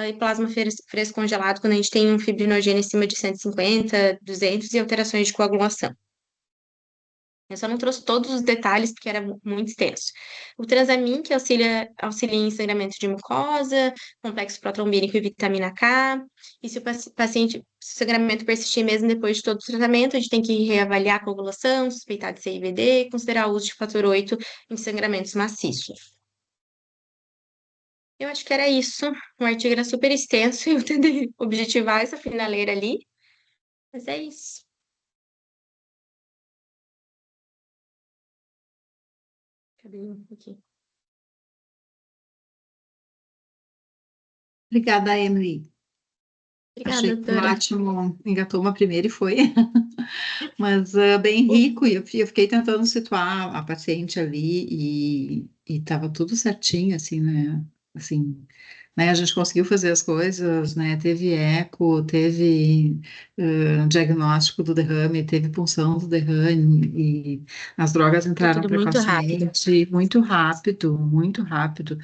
E plasma fresco congelado quando a gente tem um fibrinogênio acima de 150, 200 e alterações de coagulação. Eu só não trouxe todos os detalhes porque era muito extenso. O transamin, que auxilia em sangramento de mucosa, complexo protrombínico e vitamina K. E se o paciente, se o sangramento persistir mesmo depois de todo o tratamento, a gente tem que reavaliar a coagulação, suspeitar de CIVD, considerar o uso de fator 8 em sangramentos maciços. Eu acho que era isso. O artigo era super extenso e eu tentei objetivar essa finaleira ali. Mas é isso. Cabelinho aqui. Obrigada, Emily. Obrigada, Achei doutora. ótimo, engatou uma primeira e foi, mas bem rico, e eu fiquei tentando situar a paciente ali e estava tudo certinho, assim, né? Assim, né? A gente conseguiu fazer as coisas, né? Teve eco, teve diagnóstico do derrame, teve punção do derrame, e as drogas Foi entraram tudo muito rápido. precocemente, muito rápido.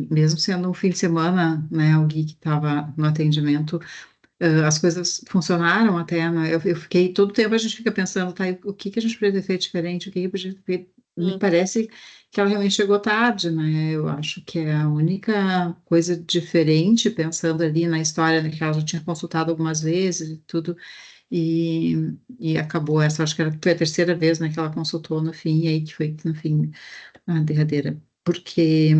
Mesmo sendo um fim de semana, né? O Gui que estava no atendimento, as coisas funcionaram até, né? Eu fiquei, todo tempo a gente fica pensando, tá, o que que a gente poderia ter feito diferente, o que que podia ter feito. Me Sim. parece que ela realmente chegou tarde, né? Eu acho que é a única coisa diferente, pensando ali na história, né, que ela já tinha consultado algumas vezes e tudo, e acabou essa, acho que foi a terceira vez, né, que ela consultou no fim, e aí que foi, no fim, a derradeira, porque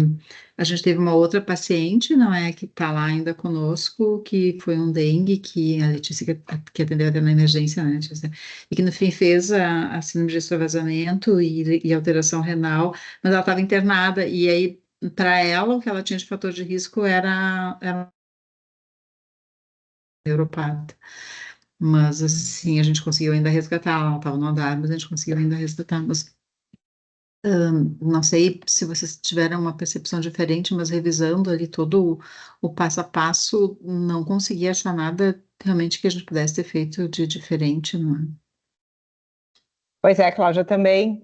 a gente teve uma outra paciente, não é, que está lá ainda conosco, que foi um dengue, que a Letícia, que atendeu até na emergência, né, Letícia, e que no fim fez a síndrome de extravasamento e alteração renal, mas ela estava internada, e aí, para ela, o que ela tinha de fator de risco era neuropata. Mas, assim, a gente conseguiu ainda resgatar, ela estava no andar, mas a gente conseguiu ainda resgatar, mas não sei se vocês tiveram uma percepção diferente, mas revisando ali todo o passo a passo, não consegui achar nada realmente que a gente pudesse ter feito de diferente, não é? Pois é, Cláudia, também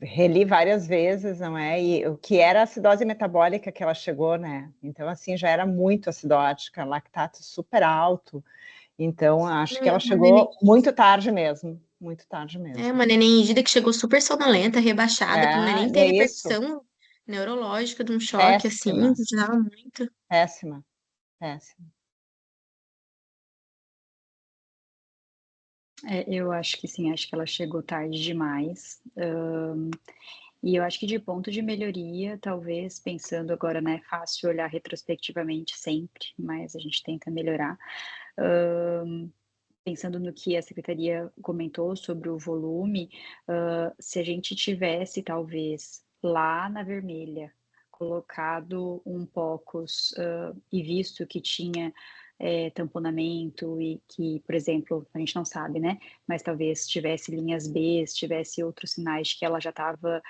reli várias vezes, não é? E o que era a acidose metabólica que ela chegou, né? Então, assim, já era muito acidótica, lactato super alto. Então, acho que ela chegou muito tarde mesmo, muito tarde mesmo. Uma neném ingida que chegou super sonolenta, rebaixada, para nem ter É isso. repercussão neurológica de um choque, assim, Péssima. já muito. Péssima, péssima. Eu acho que sim, acho que ela chegou tarde demais. E eu acho que de ponto de melhoria, talvez, pensando agora, né, é fácil olhar retrospectivamente sempre, mas a gente tenta melhorar. Pensando no que a secretaria comentou sobre o volume, se a gente tivesse, talvez, lá na vermelha, colocado um POCUS, e visto que tinha tamponamento e que, por exemplo, a gente não sabe, né? Mas talvez tivesse linhas B, tivesse outros sinais de que ela já estava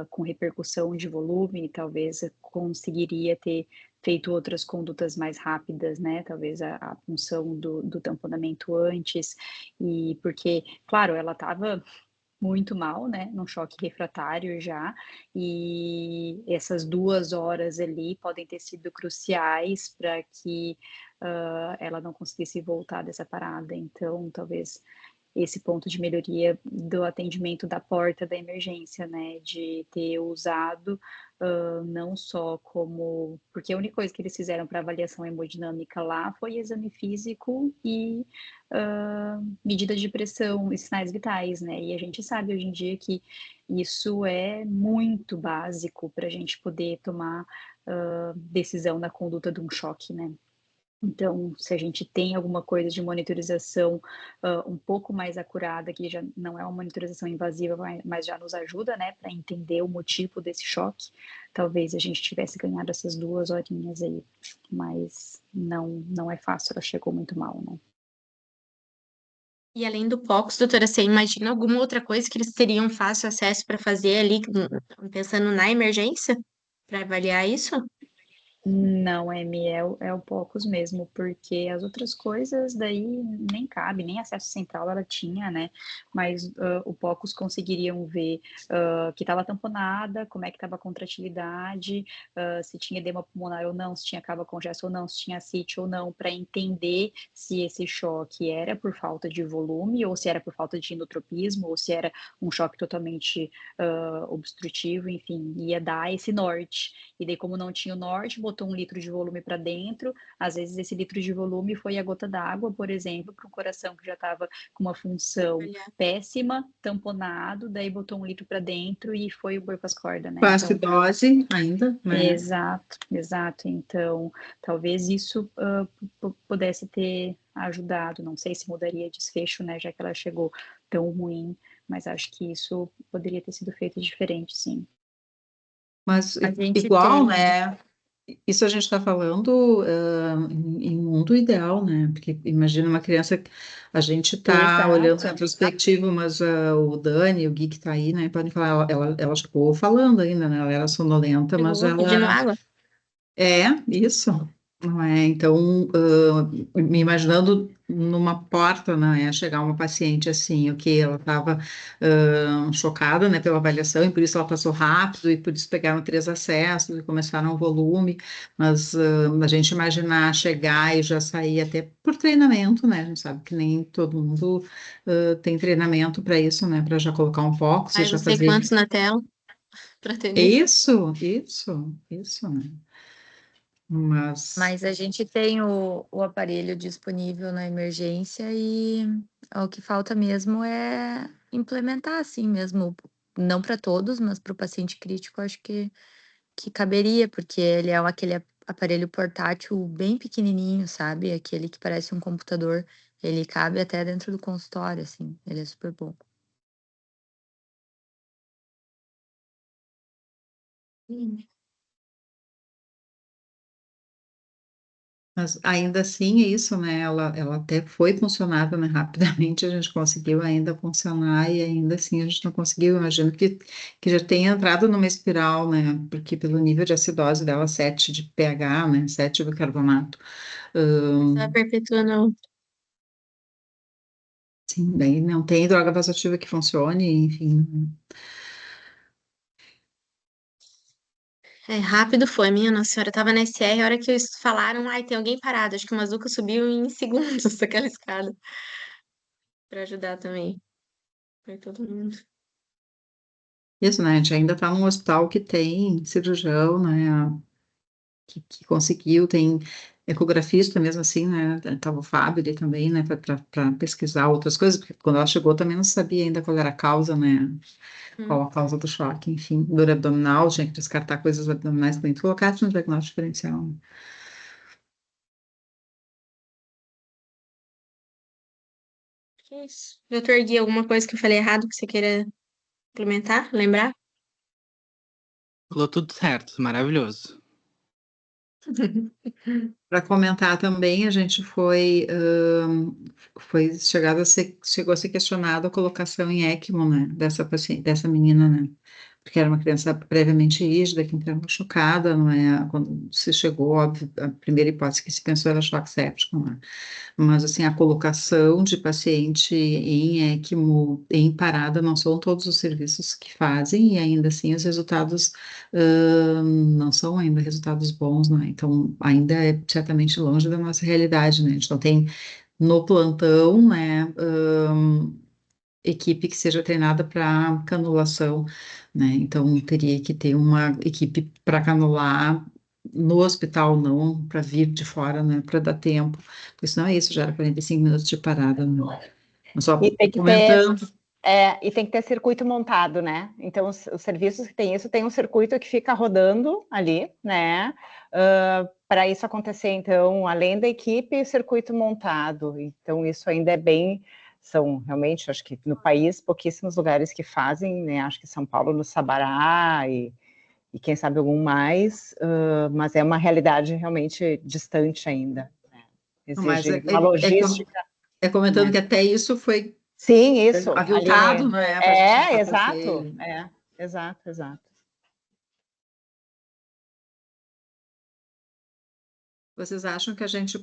com repercussão de volume, talvez conseguiria ter feito outras condutas mais rápidas, né? Talvez a função do tamponamento antes, e porque, claro, ela estava muito mal, né? Num choque refratário já, e essas 2 horas ali podem ter sido cruciais para que ela não conseguisse voltar dessa parada. Então, talvez esse ponto de melhoria do atendimento da porta da emergência, né? De ter usado não só como. Porque a única coisa que eles fizeram para avaliação hemodinâmica lá foi exame físico e medida de pressão e sinais vitais, né? E a gente sabe hoje em dia que isso é muito básico para a gente poder tomar decisão na conduta de um choque, né? Então, se a gente tem alguma coisa de monitorização um pouco mais acurada, que já não é uma monitorização invasiva, mas já nos ajuda, né, para entender o motivo desse choque, talvez a gente tivesse ganhado essas 2 horinhas aí. Mas não é fácil, ela chegou muito mal, né? E além do POCUS, doutora, você imagina alguma outra coisa que eles teriam fácil acesso para fazer ali, pensando na emergência, para avaliar isso? Não, Emi, é o POCUS mesmo, porque as outras coisas daí nem cabe, nem acesso central ela tinha, né? Mas o POCUS conseguiriam ver que estava tamponada, como é que estava a contratilidade, se tinha edema pulmonar ou não, se tinha cava congesta ou não, se tinha ascite ou não, para entender se esse choque era por falta de volume, ou se era por falta de inotropismo, ou se era um choque totalmente obstrutivo, enfim, ia dar esse norte. E daí, como não tinha o norte, botou 1 litro de volume para dentro. Às vezes, esse litro de volume foi a gota d'água, por exemplo, para um coração que já estava com uma função péssima, tamponado, daí botou 1 litro para dentro e foi o boi com as cordas, né? Com Então, acidose ainda, né? exato, exato. Então, talvez isso pudesse ter ajudado. Não sei se mudaria desfecho, né? Já que ela chegou tão ruim, mas acho que isso poderia ter sido feito diferente, sim. Mas A gente igual, tem. né? Isso a gente está falando em mundo ideal, né? Porque imagina uma criança, a gente está olhando Exato. retrospectivo, mas o Dani, o Gui que está aí, né? Podem falar, ela chegou falando ainda, né? Ela era sonolenta, mas Chegou pedindo ela água? é isso, não é? Então, me imaginando numa porta, né? Chegar uma paciente assim, o que ela estava chocada, né, pela avaliação, e por isso ela passou rápido, e por isso pegaram 3 acessos e começaram o volume, mas a gente imaginar chegar e já sair até por treinamento, né? A gente sabe que nem todo mundo tem treinamento para isso, né? Para já colocar um foco, e Faz já não sei fazer. quantos na tela para atender. Isso, né? Mas. Mas a gente tem o aparelho disponível na emergência e o que falta mesmo é implementar assim mesmo. Não para todos, mas para o paciente crítico, acho que caberia, porque ele é aquele aparelho portátil bem pequenininho, sabe? Aquele que parece um computador. Ele cabe até dentro do consultório, assim. Ele é super bom. Mas ainda assim é isso, né? Ela até foi funcionável, né? Rapidamente a gente conseguiu ainda funcionar e ainda assim a gente não conseguiu. Imagino que já tenha entrado numa espiral, né? Porque pelo nível de acidose dela, 7 de pH, né? 7 bicarbonato. Está perpetuando. Sim, daí não tem droga vasoativa que funcione, enfim. É, rápido foi, minha Nossa Senhora. Eu tava na SR, a hora que eles falaram, ai, tem alguém parado. Acho que o Mazuca subiu em segundos daquela escada para ajudar também. Foi todo mundo. Isso, né? A gente ainda está num hospital que tem cirurgião, né? Que conseguiu, tem ecografista mesmo assim, né? Tava o Fábio ali também, né? Para pesquisar outras coisas, porque quando ela chegou também não sabia ainda qual era a causa, né? Qual a causa do choque, enfim, dor abdominal, tinha que descartar coisas abdominais também, colocar no diagnóstico diferencial. Né? Que isso? Doutor Gui, alguma coisa que eu falei errado que você queira implementar, lembrar? Falou tudo certo, maravilhoso. Para comentar também, a gente chegou a ser questionado a colocação em ECMO, né, dessa paciente, dessa menina, né, porque era uma criança previamente rígida, que entrava chocada, não é? Quando se chegou, óbvio, a primeira hipótese que se pensou era choque séptico, não é? Mas, assim, a colocação de paciente em ECMO, em parada, não são todos os serviços que fazem, e ainda assim os resultados não são ainda resultados bons, né? Então, ainda é certamente longe da nossa realidade, né? A gente não tem no plantão, né, equipe que seja treinada para canulação, né? Então, teria que ter uma equipe para canular no hospital, não para vir de fora, né? Para dar tempo, porque senão é isso, já era 45 minutos de parada, né? Só E tem que ter, comentando. e tem que ter circuito montado, né? Então, os serviços que tem isso, tem um circuito que fica rodando ali, né? Para isso acontecer, então, além da equipe, circuito montado. Então, isso ainda é bem... São realmente, acho que no país, pouquíssimos lugares que fazem, né? Acho que São Paulo, no Sabará e quem sabe algum mais, mas é uma realidade realmente distante ainda. Né? Mas Exige uma logística. Comentando né? que até isso foi Sim, isso. aviltado, né? Pra gente tentar exato. fazer. Exato. Vocês acham que a gente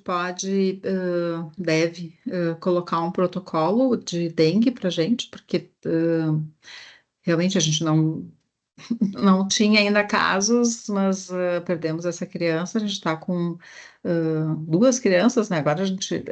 deve colocar um protocolo de dengue para gente? Porque realmente a gente não tinha ainda casos, mas perdemos essa criança. A gente está com duas crianças, né? Agora a gente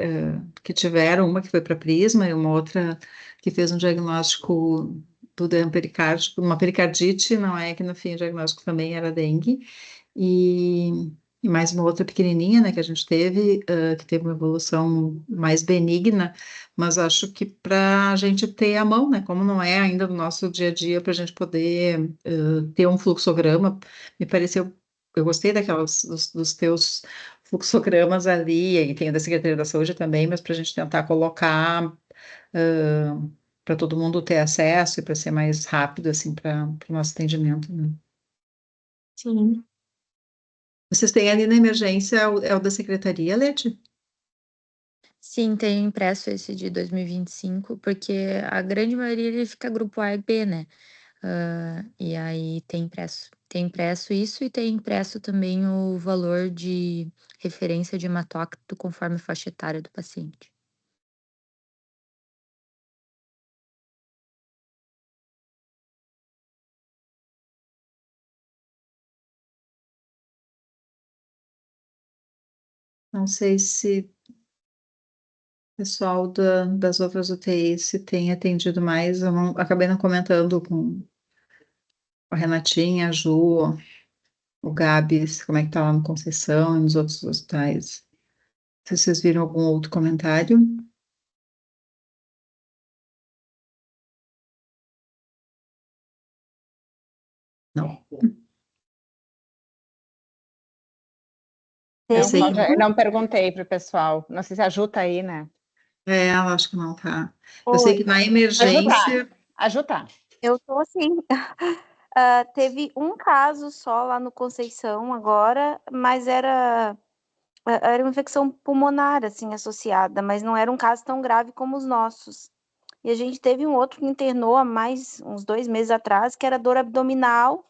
que tiveram, uma que foi para Prisma e uma outra que fez um diagnóstico do derrame pericárdico, uma pericardite, não é? Que no fim o diagnóstico também era dengue. E mais uma outra pequenininha, né, que a gente teve, que teve uma evolução mais benigna, mas acho que para a gente ter a mão, né, como não é ainda no nosso dia a dia, para a gente poder ter um fluxograma, me pareceu, eu gostei dos teus fluxogramas ali, e tem o da Secretaria da Saúde também, mas para a gente tentar colocar para todo mundo ter acesso e para ser mais rápido, assim, para o nosso atendimento, né. Sim. Vocês têm ali na emergência, é o da secretaria, Leti? Sim, tem impresso esse de 2025, porque a grande maioria ele fica grupo A e B, né? E aí tem impresso isso e tem impresso também o valor de referência de hematócrito conforme a faixa etária do paciente. Não sei se o pessoal das outras UTIs se tem atendido mais, eu acabei não comentando com a Renatinha, a Ju, o Gabs, como é que tá lá no Conceição e nos outros hospitais. Se vocês viram algum outro comentário? Não. Eu sei que Eu não perguntei para o pessoal. Não sei se a Ju está aí, né? ela acho que não tá. Eu sei que na emergência. A Ju tá. Eu tô assim. Teve um caso só lá no Conceição agora, mas era uma infecção pulmonar, assim, associada, mas não era um caso tão grave como os nossos. E a gente teve um outro que internou há mais uns 2 meses atrás, que era dor abdominal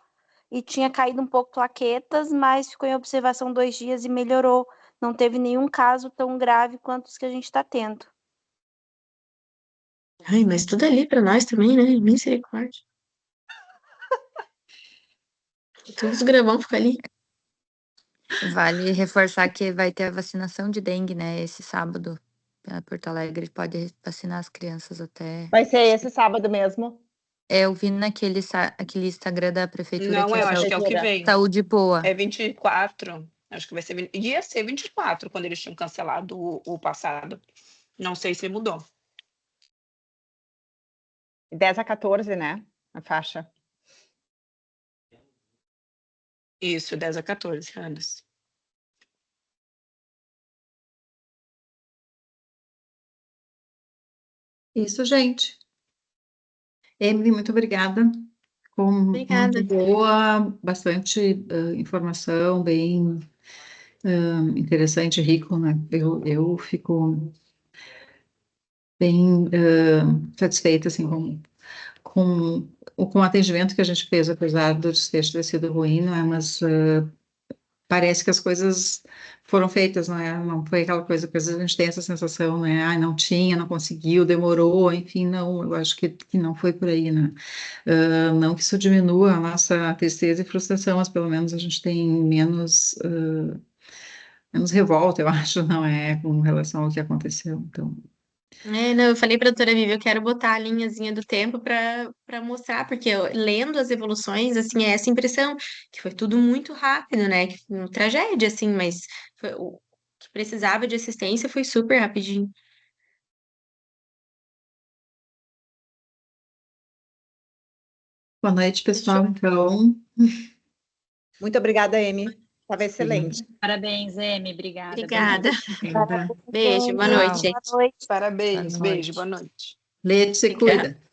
e tinha caído um pouco plaquetas, mas ficou em observação 2 dias e melhorou. Não teve nenhum caso tão grave quanto os que a gente está tendo. Ai, mas tudo ali para nós também, né? Misericórdia. Todos os gravão ficam ali. Vale reforçar que vai ter a vacinação de dengue, né? Esse sábado. Porto Alegre pode vacinar as crianças até. Vai ser esse sábado mesmo. Eu vi aquele Instagram da prefeitura Não, que eu é acho que é o que vem. Saúde Boa. É 24. Acho que vai ser... Ia ser 24 quando eles tinham cancelado o passado. Não sei se mudou. 10 a 14, né? A faixa. Isso, 10 a 14 anos. Isso, gente. Emily, muito obrigada. Obrigada. Muito boa, bastante informação, bem interessante, rico, né? Eu fico bem satisfeita, assim, com o atendimento que a gente fez, apesar do desfecho ter sido ruim, não é? Mas parece que as coisas foram feitas, não é? Não foi aquela coisa que às vezes a gente tem essa sensação, né? Ah, não tinha, não conseguiu, demorou, enfim, não, eu acho que não foi por aí, né? Não que isso diminua a nossa tristeza e frustração, mas pelo menos a gente tem menos revolta, eu acho, não é? Com relação ao que aconteceu, então... Não, eu falei para a doutora Vivi, eu quero botar a linhazinha do tempo para mostrar, porque lendo as evoluções, assim, é essa impressão que foi tudo muito rápido, né? Que foi uma tragédia, assim, mas o que precisava de assistência foi super rapidinho. Boa noite, pessoal, então... Muito obrigada, Amy. Estava excelente. Parabéns, Amy. Obrigada. Obrigada. Obrigada. Beijo, boa noite, gente. Boa noite. Parabéns, Boa noite. beijo, boa noite. Leite, se Obrigada. cuida.